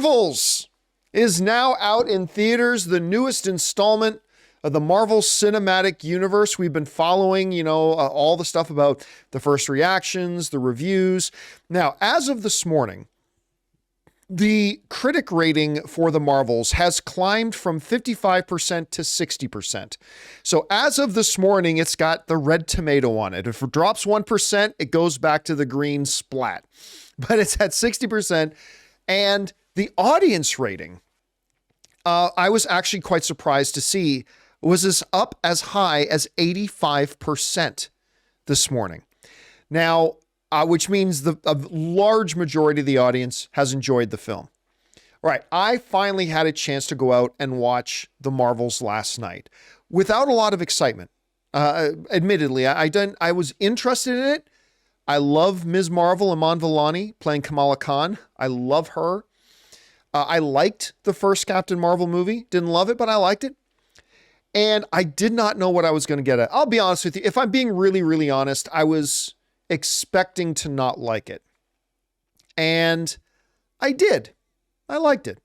Marvels is now out in theaters, the newest installment of the Marvel Cinematic Universe. We've been following, all the stuff about the first reactions, the reviews. Now, as of this morning, the critic rating for the Marvels has climbed from 55% to 60%. So as of this morning, it's got the red tomato on it. If it drops 1%, it goes back to the green splat. But it's at 60%. And the audience rating, I was actually quite surprised to see, was up as high as 85% this morning. Now, which means a large majority of the audience has enjoyed the film. All right, I finally had a chance to go out and watch the Marvels last night without a lot of excitement. Admittedly, I was interested in it. I love Ms. Marvel, Iman Vellani, playing Kamala Khan. I love her. I liked the first Captain Marvel movie. Didn't love it, but I liked it. And I did not know what I was going to get at. I'll be honest with you. If I'm being really, really honest, I was expecting to not like it. And I did. I liked it.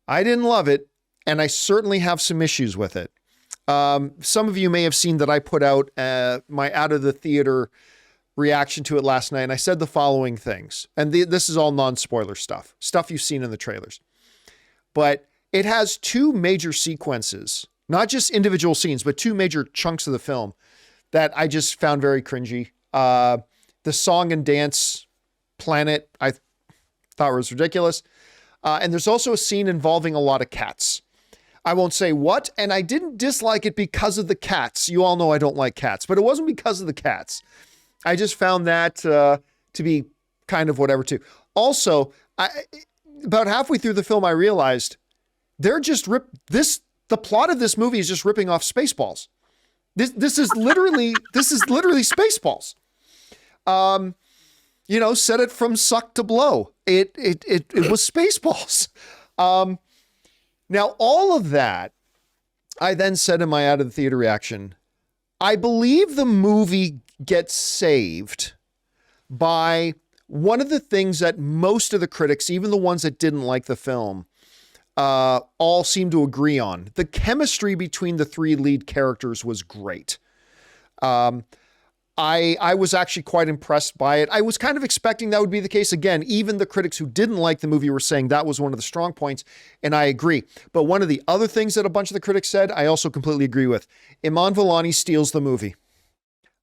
I didn't love it, and I certainly have some issues with it. Some of you may have seen that I put out my out of the theater reaction to it last night, and I said the following things. And this is all non-spoiler stuff you've seen in the trailers. But it has two major sequences, not just individual scenes, but two major chunks of the film that I just found very cringy. The song and dance planet, I thought was ridiculous. And there's also a scene involving a lot of cats. I won't say what, and I didn't dislike it because of the cats. You all know I don't like cats, but it wasn't because of the cats. I just found that to be kind of whatever too. Also, about halfway through the film, I realized they're just the plot of this movie is just ripping off Spaceballs. This is literally Spaceballs. Set it from suck to blow. It was Spaceballs. Now all of that, I then said in my out of the theater reaction, I believe the movie gets saved by one of the things that most of the critics, even the ones that didn't like the film, all seem to agree on. The chemistry between the three lead characters was great. I was actually quite impressed by it. I was kind of expecting that would be the case. Again, even the critics who didn't like the movie were saying that was one of the strong points, and I agree. But one of the other things that a bunch of the critics said, I also completely agree with. Iman Vellani steals the movie.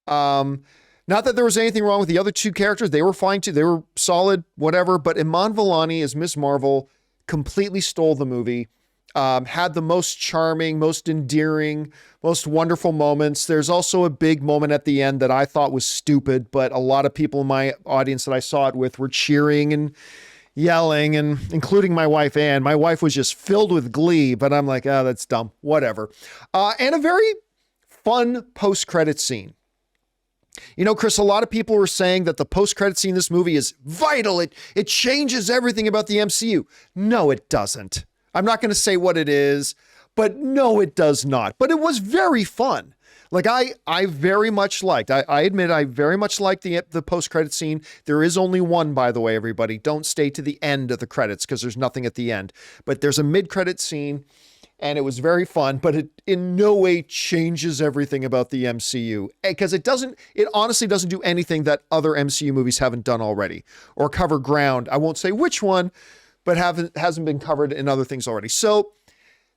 Not that there was anything wrong with the other two characters. They were fine too. They were solid, whatever. But Iman Vellani as Ms. Marvel completely stole the movie. Had the most charming, most endearing, most wonderful moments. There's also a big moment at the end that I thought was stupid, but a lot of people in my audience that I saw it with were cheering and yelling, and including my wife, Ann. My wife was just filled with glee, but I'm like, that's dumb, whatever. And a very fun post-credit scene. Kris, a lot of people were saying that the post-credit scene in this movie is vital. It changes everything about the MCU. No, it doesn't. I'm not going to say what it is, but no, it does not. But it was very fun. Like I very much liked, I admit I very much liked the post-credit scene. There is only one, by the way, everybody. Don't stay to the end of the credits because there's nothing at the end. But there's a mid-credit scene, and it was very fun, but it in no way changes everything about the MCU, because it honestly doesn't do anything that other MCU movies haven't done already or cover ground. I won't say which one, but hasn't been covered in other things already. So,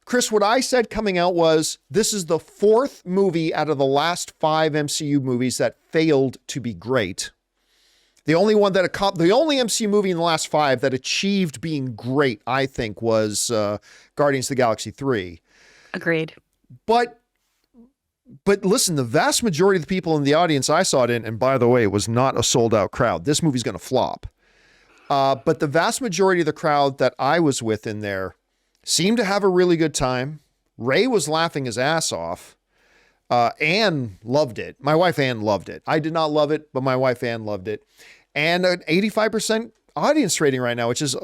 Kris, what I said coming out was, this is the fourth movie out of the last 5 MCU movies that failed to be great. The only MCU movie in the last 5 that achieved being great, I think, was Guardians of the Galaxy 3. Agreed. But listen, the vast majority of the people in the audience I saw it in, and by the way, it was not a sold out crowd. This movie's going to flop. But the vast majority of the crowd that I was with in there seemed to have a really good time. Ray was laughing his ass off. Anne loved it. My wife Anne loved it. I did not love it, but my wife Anne loved it. And an 85% audience rating right now, which is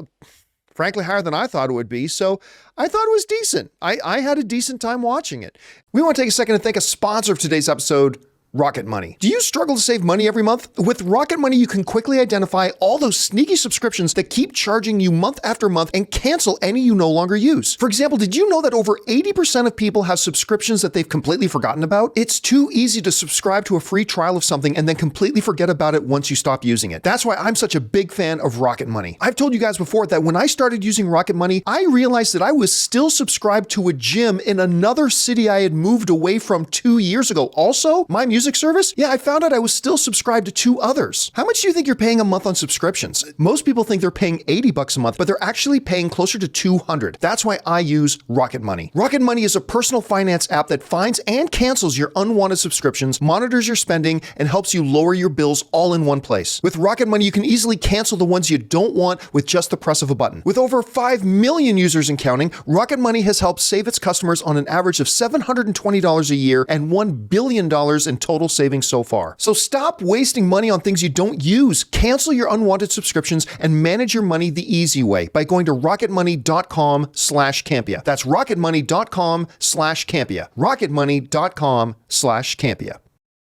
frankly higher than I thought it would be. So I thought it was decent. I had a decent time watching it. We want to take a second to thank a sponsor of today's episode, Rocket Money. Do you struggle to save money every month? With Rocket Money, you can quickly identify all those sneaky subscriptions that keep charging you month after month and cancel any you no longer use. For example, did you know that over 80% of people have subscriptions that they've completely forgotten about? It's too easy to subscribe to a free trial of something and then completely forget about it once you stop using it. That's why I'm such a big fan of Rocket Money. I've told you guys before that when I started using Rocket Money, I realized that I was still subscribed to a gym in another city I had moved away from 2 years ago. Also, my music service, yeah, I found out I was still subscribed to 2 others. How much do you think you're paying a month on subscriptions? Most people think they're paying $80 a month, but they're actually paying closer to $200. That's why I use Rocket Money. Rocket Money is a personal finance app that finds and cancels your unwanted subscriptions, monitors your spending, and helps you lower your bills all in one place. With Rocket Money, you can easily cancel the ones you don't want with just the press of a button. With over 5 million users and counting, Rocket Money has helped save its customers on an average of $720 a year and $1 billion in total savings so far. So stop wasting money on things you don't use. Cancel your unwanted subscriptions and manage your money the easy way by going to rocketmoney.com/Campea. That's rocketmoney.com/Campea. rocketmoney.com/Campea.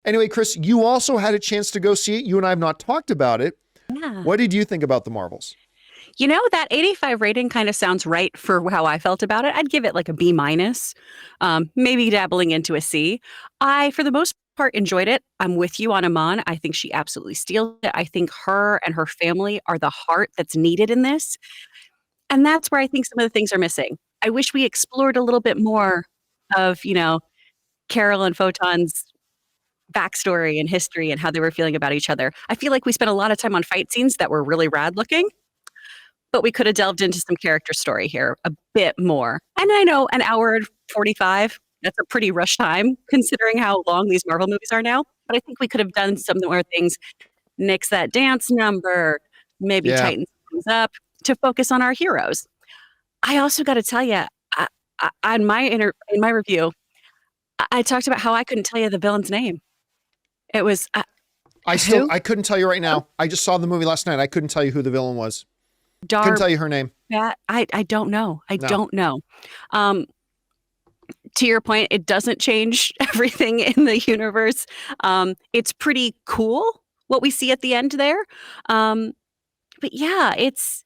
Anyway, Kris, you also had a chance to go see it. You and I have not talked about it. Yeah. What did you think about The Marvels? You know, that 85 rating kind of sounds right for how I felt about it. I'd give it like a B minus, maybe dabbling into a C. I, for the most part, enjoyed it. I'm with you on Iman. I think she absolutely steals it. I think her and her family are the heart that's needed in this. And that's where I think some of the things are missing. I wish we explored a little bit more of, Carol and Photon's backstory and history and how they were feeling about each other. I feel like we spent a lot of time on fight scenes that were really rad looking, but we could have delved into some character story here a bit more. And I know an hour and 45, that's a pretty rush time considering how long these Marvel movies are now. But I think we could have done some more things, nix that dance number, maybe tighten things up to focus on our heroes. I also got to tell you, in my review, I talked about how I couldn't tell you the villain's name. It was I couldn't tell you right now. I just saw the movie last night. I couldn't tell you who the villain was. Couldn't tell you her name. I don't know. I don't know. To your point, it doesn't change everything in the universe. It's pretty cool what we see at the end there. But yeah, it's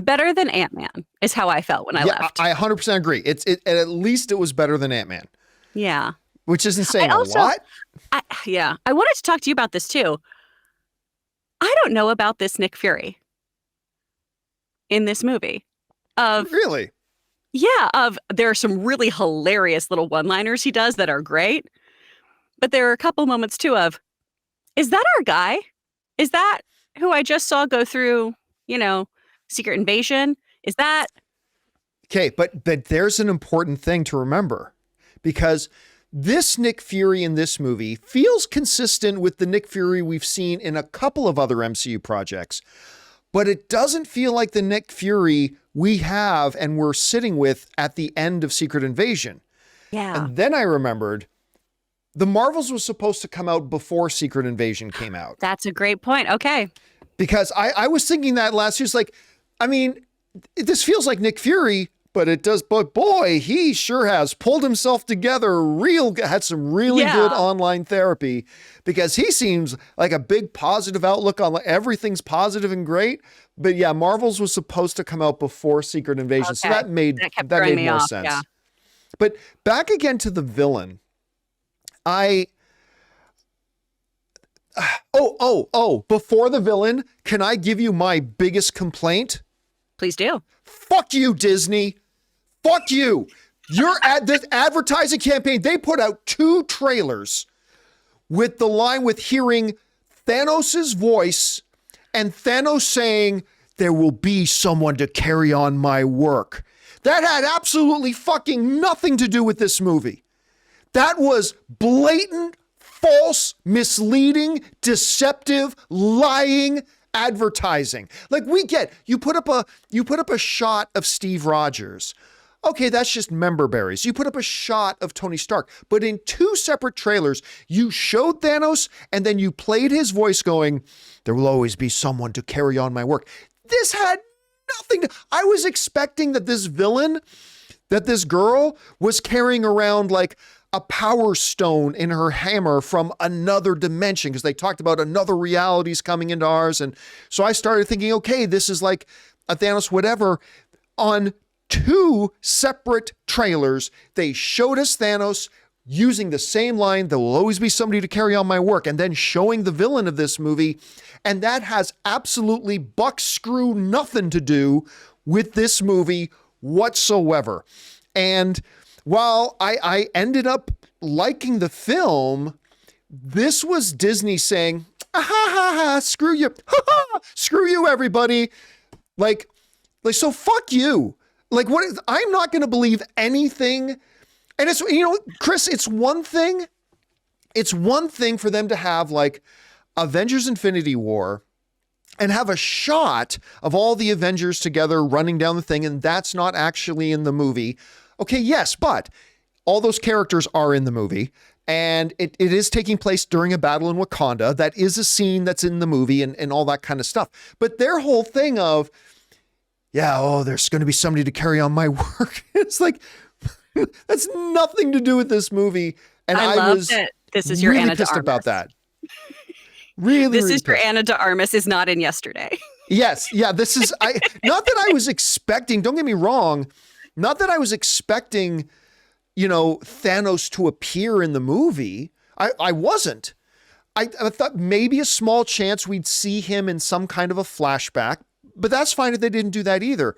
better than Ant-Man is how I felt when I left. I 100% agree. At least it was better than Ant-Man. Yeah. Which isn't saying a lot. I wanted to talk to you about this too. I don't know about this Nick Fury in this movie. Really? Yeah, there are some really hilarious little one-liners he does that are great. But there are a couple moments too of, is that our guy? Is that who I just saw go through, Secret Invasion? Is that? Okay, but there's an important thing to remember, because this Nick Fury in this movie feels consistent with the Nick Fury we've seen in a couple of other MCU projects, but it doesn't feel like the Nick Fury we have and we're sitting with at the end of Secret Invasion. Yeah. And then I remembered the Marvels was supposed to come out before Secret Invasion came out. That's a great point. Okay. Because I was thinking that last year. It's like, this feels like Nick Fury, but it does. But boy, he sure has pulled himself together. Had some really good online therapy, because he seems like a big positive outlook on everything's positive and great. But yeah, Marvels was supposed to come out before Secret Invasion, so that made more sense. Yeah. But back again to the villain, before the villain, can I give you my biggest complaint? Please do. Fuck you, Disney. Fuck you. This advertising campaign, they put out 2 trailers with the line with hearing Thanos' voice and Thanos saying, "There will be someone to carry on my work." That had absolutely fucking nothing to do with this movie. That was blatant, false, misleading, deceptive, lying advertising. Like, we get, you put up a shot of Steve Rogers. Okay, that's just member berries. You put up a shot of Tony Stark, but in 2 separate trailers, you showed Thanos and then you played his voice going, "There will always be someone to carry on my work." This had nothing to, I was expecting that this villain, that this girl was carrying around like a power stone in her hammer from another dimension, because they talked about another realities coming into ours. And so I started thinking, okay, this is like a Thanos whatever. On 2 separate trailers, they showed us Thanos using the same line, there will always be somebody to carry on my work, and then showing the villain of this movie. And that has absolutely buck screw nothing to do with this movie whatsoever. And while I ended up liking the film, this was Disney saying, ah, ha, ha, ha, screw you, ha, ha, screw you, everybody. Like, so fuck you. Like, I'm not going to believe anything. And it's, Kris, it's one thing for them to have like Avengers Infinity War and have a shot of all the Avengers together running down the thing, and that's not actually in the movie. Okay, yes, but all those characters are in the movie, and it is taking place during a battle in Wakanda. That is a scene that's in the movie and all that kind of stuff. But their whole thing of, there's going to be somebody to carry on my work. It's like, that's nothing to do with this movie. And I was that this is your really Anna de pissed Armas. About that. Really, this really is your pissed. Anna de Armas is not in yesterday. Yes. Yeah. This is, not that I was expecting, don't get me wrong. Not that I was expecting, Thanos to appear in the movie. I wasn't. I thought maybe a small chance we'd see him in some kind of a flashback, but that's fine if they didn't do that either.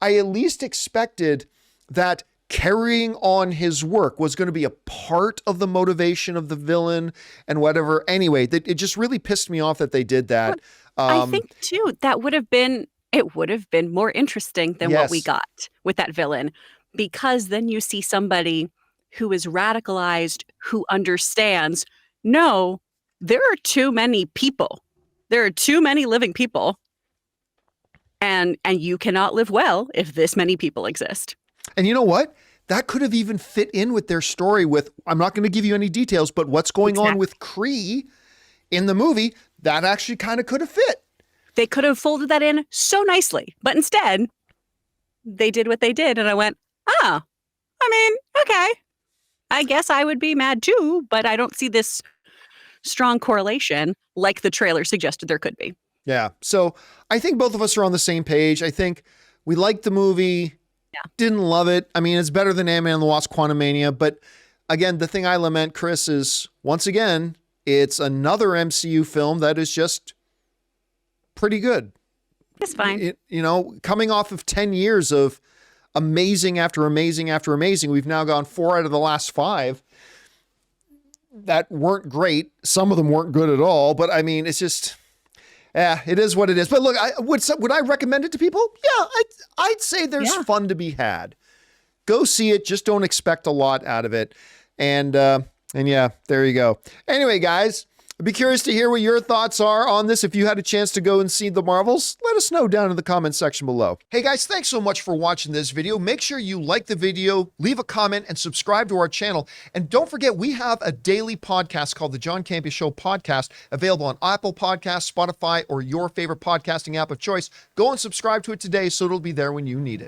I at least expected that carrying on his work was going to be a part of the motivation of the villain and whatever. Anyway, it just really pissed me off that they did that. I think too, it would have been more interesting than what we got with that villain, because then you see somebody who is radicalized, who understands, no, there are too many people. There are too many living people. And you cannot live well if this many people exist. And you know what? That could have even fit in with their story with, I'm not going to give you any details, but what's going on with Kree in the movie, that actually kind of could have fit. They could have folded that in so nicely, but instead they did what they did. And I went, okay, I guess I would be mad too, but I don't see this strong correlation like the trailer suggested there could be. Yeah. So I think both of us are on the same page. I think we liked the movie. Yeah. Didn't love it. I mean, it's better than Ant-Man and the Wasp: Quantumania. But again, the thing I lament, Kris, is once again, it's another MCU film that is just pretty good. It's fine. Coming off of 10 years of amazing after amazing after amazing, we've now gone 4 out of the last 5 that weren't great. Some of them weren't good at all. But I mean, it's just... it is what it is. But look, would I recommend it to people? Yeah, I'd say there's fun to be had. Go see it. Just don't expect a lot out of it. And yeah, there you go. Anyway, guys, I'd be curious to hear what your thoughts are on this. If you had a chance to go and see the Marvels, let us know down in the comment section below. Hey guys, thanks so much for watching this video. Make sure you like the video, leave a comment, and subscribe to our channel. And don't forget, we have a daily podcast called the John Campea Show podcast, available on Apple Podcasts, Spotify, or your favorite podcasting app of choice. Go and subscribe to it today so it'll be there when you need it.